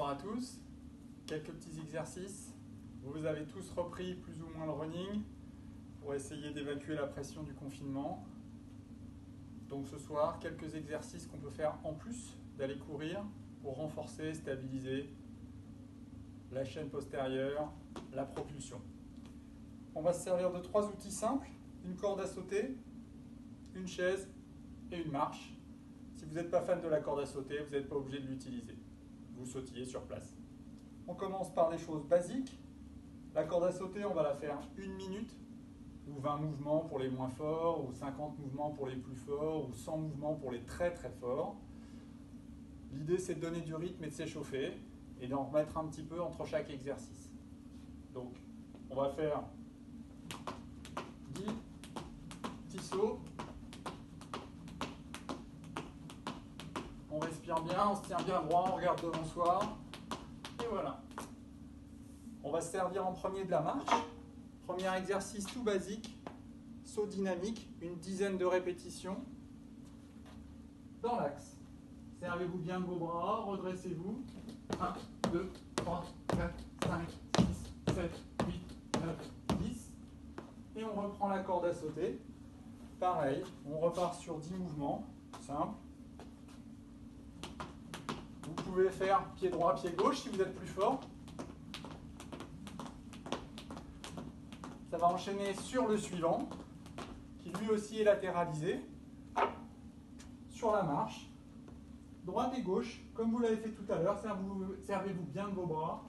bonsoir à tous. Quelques petits exercices. Vous avez tous repris plus ou moins le running pour essayer d'évacuer la pression du confinement. Donc ce soir, quelques exercices qu'on peut faire en plus d'aller courir pour renforcer, stabiliser la chaîne postérieure, la propulsion. On va se servir de 3 outils simples, une corde à sauter, une chaise et une marche. Si vous n'êtes pas fan de la corde à sauter, vous n'êtes pas obligé de l'utiliser. Vous sautillez sur place. On commence par des choses basiques. La corde à sauter, on va la faire 1 minute, ou 20 mouvements pour les moins forts, ou 50 mouvements pour les plus forts, ou 100 mouvements pour les très très forts. L'idée, c'est de donner du rythme et de s'échauffer, et d'en remettre un petit peu entre chaque exercice. Donc, on va faire 10 petits sauts. On respire bien, on se tient bien droit, on regarde devant soi. Et voilà. On va se servir en premier de la marche. Premier exercice tout basique, saut dynamique, une dizaine de répétitions dans l'axe. Servez-vous bien de vos bras, redressez-vous. 1, 2, 3, 4, 5, 6, 7, 8, 9, 10. Et on reprend la corde à sauter. Pareil, on repart sur 10 mouvements, simple. Vous pouvez faire pied droit, pied gauche si vous êtes plus fort. Ça va enchaîner sur le suivant, qui lui aussi est latéralisé, sur la marche, droite et gauche, comme vous l'avez fait tout à l'heure, servez-vous bien de vos bras,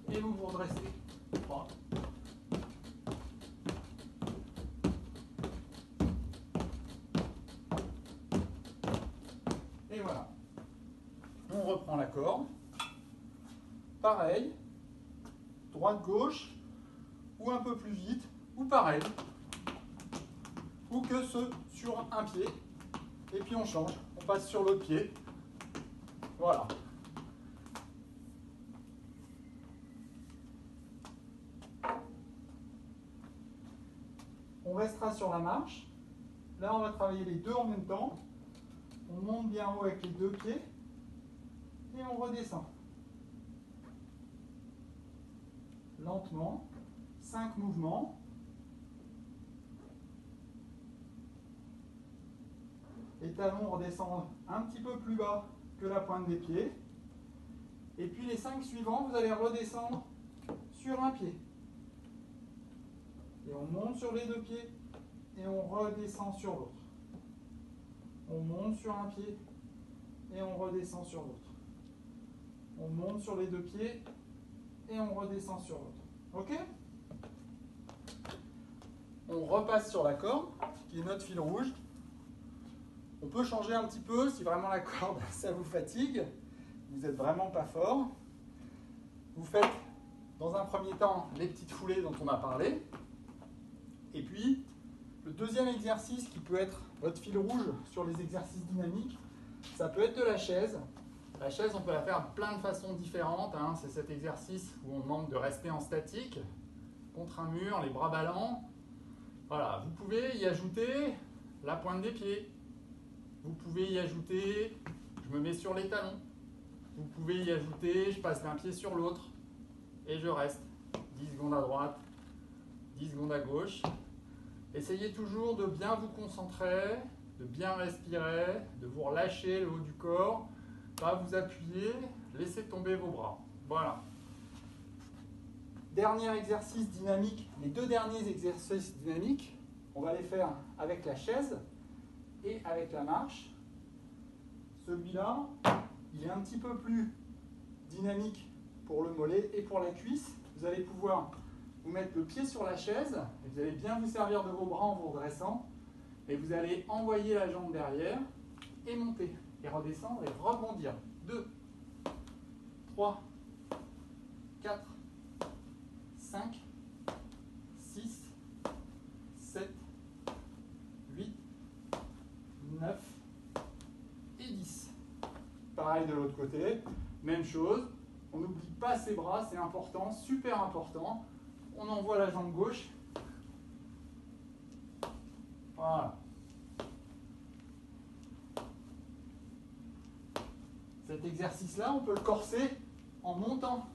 et vous vous redressez. 3. Et voilà. On reprend la corde. Pareil, droite-gauche, ou un peu plus vite, ou pareil, ou que ce sur un pied, et puis on change, on passe sur l'autre pied, voilà. On restera sur la marche, là on va travailler les deux en même temps, on monte bien haut avec les deux pieds, et on redescend. Lentement, 5 mouvements. Les talons redescendent un petit peu plus bas que la pointe des pieds. Et puis les 5 suivants, vous allez redescendre sur un pied. Et on monte sur les deux pieds et on redescend sur l'autre. On monte sur un pied et on redescend sur l'autre. On monte sur les deux pieds et on redescend sur l'autre. Ok? On repasse sur la corde, qui est notre fil rouge. On peut changer un petit peu si vraiment la corde, ça vous fatigue. Vous n'êtes vraiment pas fort. Vous faites, dans un premier temps, les petites foulées dont on a parlé. Et puis, le deuxième exercice qui peut être votre fil rouge sur les exercices dynamiques, ça peut être de la chaise. La chaise, on peut la faire de plein de façons différentes. Hein. C'est cet exercice où on demande de rester en statique, contre un mur, les bras ballants. Voilà, vous pouvez y ajouter la pointe des pieds. Vous pouvez y ajouter, je me mets sur les talons. Vous pouvez y ajouter, je passe d'un pied sur l'autre. Et je reste 10 secondes à droite, 10 secondes à gauche. Essayez toujours de bien vous concentrer, de bien respirer, de vous relâcher le haut du corps. Pas vous appuyer, laissez tomber vos bras. Voilà. Dernier exercice dynamique, les deux derniers exercices dynamiques, on va les faire avec la chaise et avec la marche. Celui-là, il est un petit peu plus dynamique pour le mollet et pour la cuisse. Vous allez pouvoir vous mettre le pied sur la chaise et vous allez bien vous servir de vos bras en vous redressant et vous allez envoyer la jambe derrière et monter et redescendre et rebondir. 2, 3, 4, 5, 6, 7, 8, 9 et 10. Pareil de l'autre côté, même chose. On n'oublie pas ses bras, c'est important, super important. On envoie la jambe gauche. Voilà. Cet exercice-là, on peut le corser en montant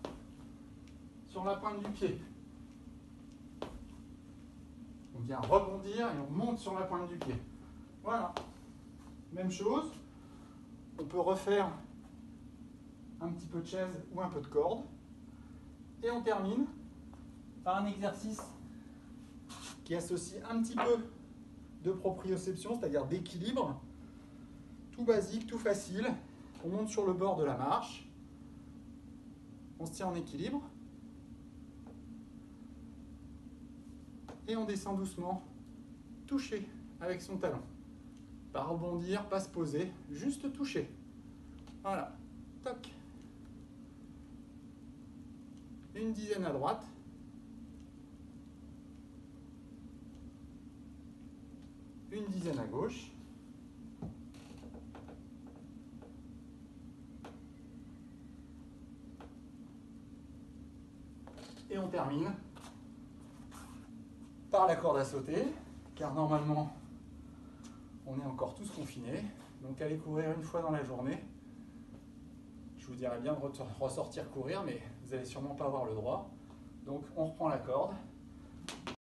sur la pointe du pied. On vient rebondir et on monte sur la pointe du pied. Voilà. Même chose. On peut refaire un petit peu de chaise ou un peu de corde. Et on termine par un exercice qui associe un petit peu de proprioception, c'est-à-dire d'équilibre. Tout basique, tout facile. On monte sur le bord de la marche. On se tient en équilibre. Et on descend doucement, toucher avec son talon. Pas rebondir, pas se poser, juste toucher. Voilà, toc. Une dizaine à droite. Une dizaine à gauche. Et on termine par la corde à sauter, car normalement, on est encore tous confinés. Donc allez courir une fois dans la journée. Je vous dirais bien de ressortir courir, mais vous n'allez sûrement pas avoir le droit. Donc on reprend la corde.